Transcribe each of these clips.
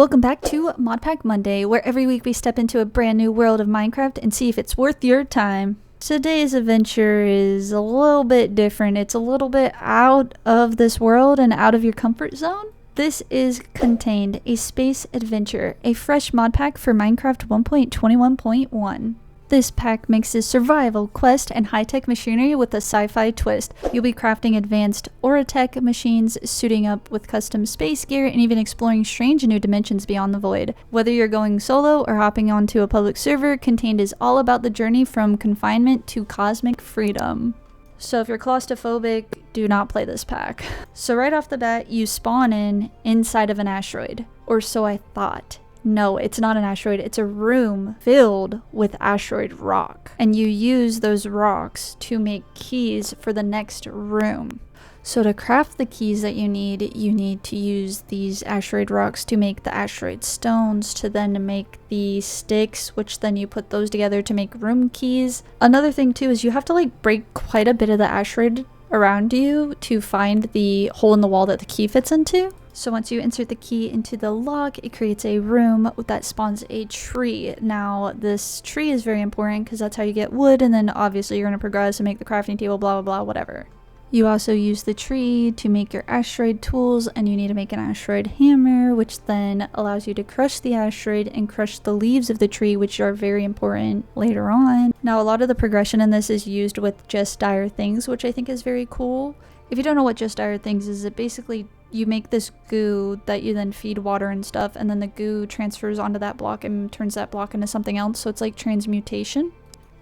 Welcome back to Modpack Monday, where every week we step into a brand new world of Minecraft and see if it's worth your time. Today's adventure is a little bit different. It's a little bit out of this world and out of your comfort zone. This is Contained, a space adventure, a fresh mod pack for Minecraft 1.21.1. This pack mixes survival, quest, and high-tech machinery with a sci-fi twist. You'll be crafting advanced Aura-tech machines, suiting up with custom space gear, and even exploring strange new dimensions beyond the void. Whether you're going solo or hopping onto a public server, Contained is all about the journey from confinement to cosmic freedom. So if you're claustrophobic, do not play this pack. So right off the bat, you spawn inside of an asteroid. Or so I thought. No, it's not an asteroid, it's a room filled with asteroid rock. And you use those rocks to make keys for the next room. So to craft the keys that you need to use these asteroid rocks to make the asteroid stones, to then make the sticks, which then you put those together to make room keys. Another thing too is you have to break quite a bit of the asteroid around you to find the hole in the wall that the key fits into. So once you insert the key into the lock, it creates a room that spawns a tree. Now, this tree is very important because that's how you get wood, and then obviously you're going to progress and make the crafting table, blah, blah, blah, whatever. You also use the tree to make your asteroid tools, and you need to make an asteroid hammer, which then allows you to crush the asteroid and crush the leaves of the tree, which are very important later on. Now, a lot of the progression in this is used with just dire things, which I think is very cool. If you don't know what just dire things is, it basically you make this goo that you then feed water and stuff, and then the goo transfers onto that block and turns that block into something else, so it's like transmutation.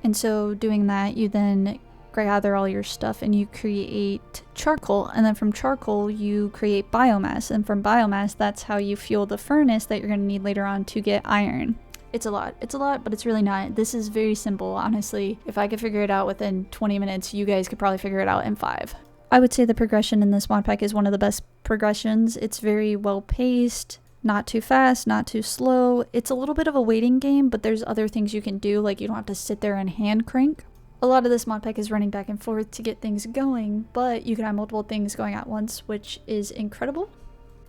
And so doing that, you then gather all your stuff and you create charcoal, and then from charcoal you create biomass, and from biomass that's how you fuel the furnace that you're going to need later on to get iron. It's a lot, but it's really not. This is very simple, honestly. If I could figure it out within 20 minutes, you guys could probably figure it out in 5. I would say the progression in this mod pack is one of the best progressions. It's very well paced, not too fast, not too slow. It's a little bit of a waiting game, but there's other things you can do, like you don't have to sit there and hand crank. A lot of this mod pack is running back and forth to get things going, but you can have multiple things going at once, which is incredible.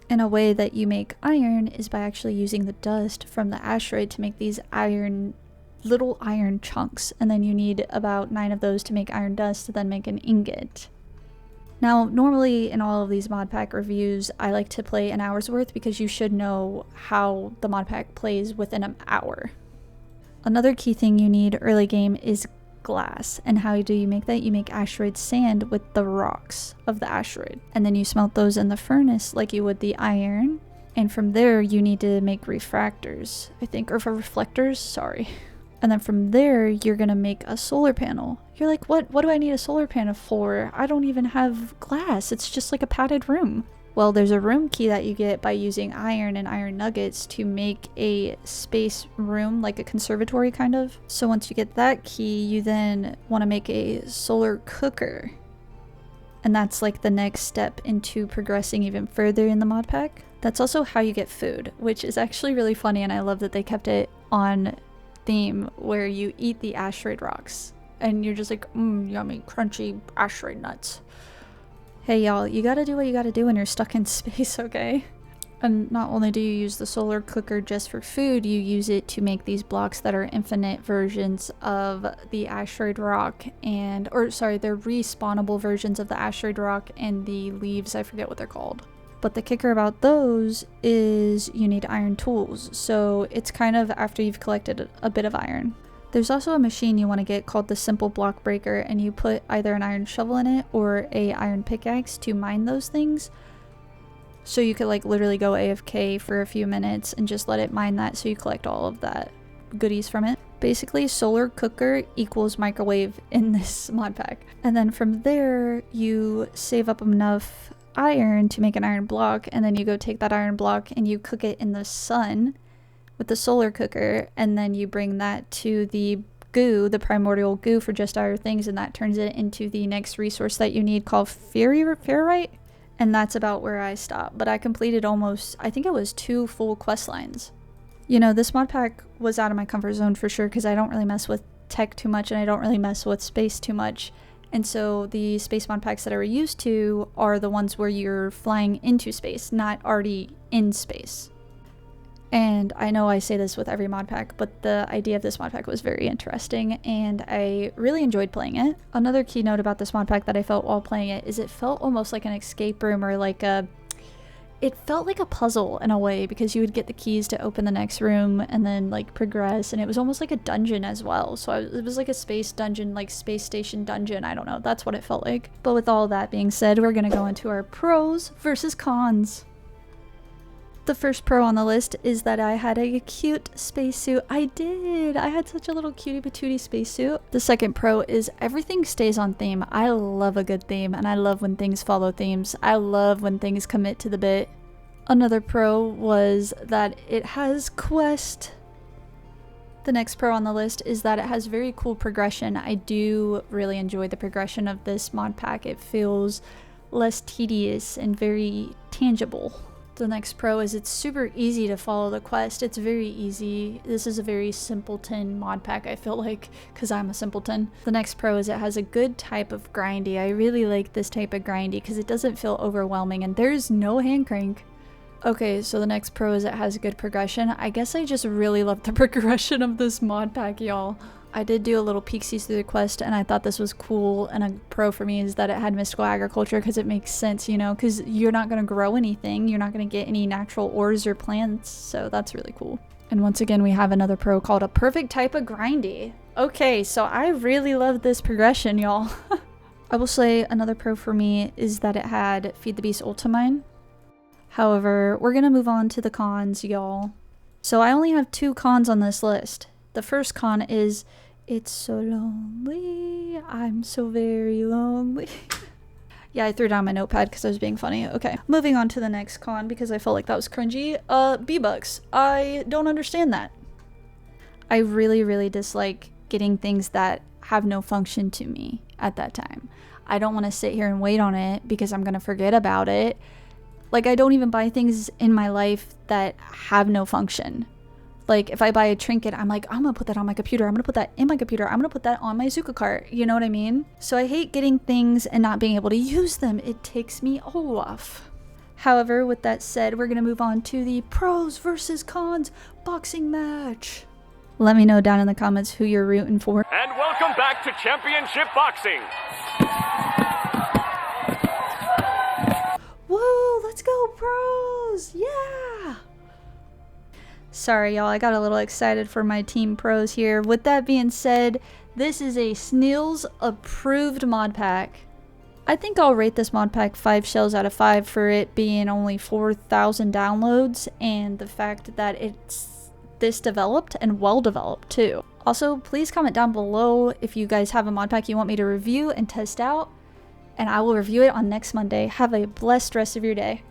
And a way that you make iron is by actually using the dust from the asteroid to make these little iron chunks, and then you need about 9 of those to make iron dust to then make an ingot. Now, normally in all of these mod pack reviews, I like to play an hour's worth because you should know how the mod pack plays within an hour. Another key thing you need early game is glass. And how do you make that? You make asteroid sand with the rocks of the asteroid. And then you smelt those in the furnace like you would the iron. And from there, you need to make refractors, I think, or for reflectors, sorry. And then from there, you're gonna make a solar panel. You're like, what do I need a solar panel for? I don't even have glass. It's just like a padded room. Well, there's a room key that you get by using iron and iron nuggets to make a space room, like a conservatory kind of. So once you get that key, you then want to make a solar cooker. And that's like the next step into progressing even further in the mod pack. That's also how you get food, which is actually really funny, and I love that they kept it on theme where you eat the asteroid rocks and you're just like, yummy, crunchy asteroid nuts. Hey y'all, you gotta do what you gotta do when you're stuck in space, okay? And not only do you use the solar cooker just for food, you use it to make these blocks that are infinite versions of the asteroid rock they're respawnable versions of the asteroid rock and the leaves, I forget what they're called. But the kicker about those is you need iron tools, so it's kind of after you've collected a bit of iron. There's also a machine you want to get called the simple block breaker, and you put either an iron shovel in it or a iron pickaxe to mine those things. So you could literally go AFK for a few minutes and just let it mine that, so you collect all of that goodies from it. Basically, solar cooker equals microwave in this mod pack. And then from there, you save up enough iron to make an iron block, and then you go take that iron block and you cook it in the sun with the solar cooker, and then you bring that to the goo, the primordial goo for just dire things, and that turns it into the next resource that you need called ferrite, and that's about where I stopped. But I completed almost, I think it was 2 full quest lines. You know, this mod pack was out of my comfort zone for sure, because I don't really mess with tech too much and I don't really mess with space too much. And so the space mod packs that I were used to are the ones where you're flying into space, not already in space. And I know I say this with every mod pack, but the idea of this mod pack was very interesting and I really enjoyed playing it. Another keynote about this mod pack that I felt while playing it is it felt almost like an escape room, or like it felt like a puzzle in a way, because you would get the keys to open the next room and then like progress, and it was almost like a dungeon as well. So it was like a space dungeon, like space station dungeon. I don't know, that's what it felt like. But with all that being said, we're gonna go into our pros versus cons. The first pro on the list is that I had a cute spacesuit. I did! I had such a little cutie patootie spacesuit. The second pro is everything stays on theme. I love a good theme, and I love when things follow themes. I love when things commit to the bit. Another pro was that it has quest. The next pro on the list is that it has very cool progression. I do really enjoy the progression of this mod pack. It feels less tedious and very tangible. The next pro is it's super easy to follow the quest. It's very easy. This is a very simpleton mod pack, I feel like, because I'm a simpleton. The next pro is it has a good type of grindy. I really like this type of grindy because it doesn't feel overwhelming and there's no hand crank. Okay, so the next pro is it has good progression. I guess I just really love the progression of this mod pack, y'all. I did do a little peeksies through the quest and I thought this was cool, and a pro for me is that it had mystical agriculture because it makes sense, you know, because you're not going to grow anything, you're not going to get any natural ores or plants, so that's really cool. And once again, we have another pro called a perfect type of grindy. Okay, so I really love this progression, y'all. I will say another pro for me is that it had Feed the Beast Ultimine. However, we're going to move on to the cons, y'all. So I only have 2 cons on this list. The first con is, it's so lonely, I'm so very lonely. Yeah, I threw down my notepad because I was being funny. Okay, moving on to the next con because I felt like that was cringy. B-Bucks. I don't understand that. I really dislike getting things that have no function to me at that time. I don't want to sit here and wait on it because I'm going to forget about it. Like, I don't even buy things in my life that have no function. Like, if I buy a trinket, I'm like, I'm gonna put that on my computer. I'm gonna put that in my computer. I'm gonna put that on my Zuka cart. You know what I mean? So I hate getting things and not being able to use them. It takes me off. However, with that said, we're gonna move on to the pros versus cons boxing match. Let me know down in the comments who you're rooting for. And welcome back to Championship Boxing. Woo, let's go pros, yeah! Sorry y'all, I got a little excited for my team pros here. With that being said, this is a Snails approved mod pack. I think I'll rate this mod pack 5 shells out of 5 for it being only 4,000 downloads and the fact that it's this developed and well developed too. Also, please comment down below if you guys have a mod pack you want me to review and test out, and I will review it on next Monday. Have a blessed rest of your day.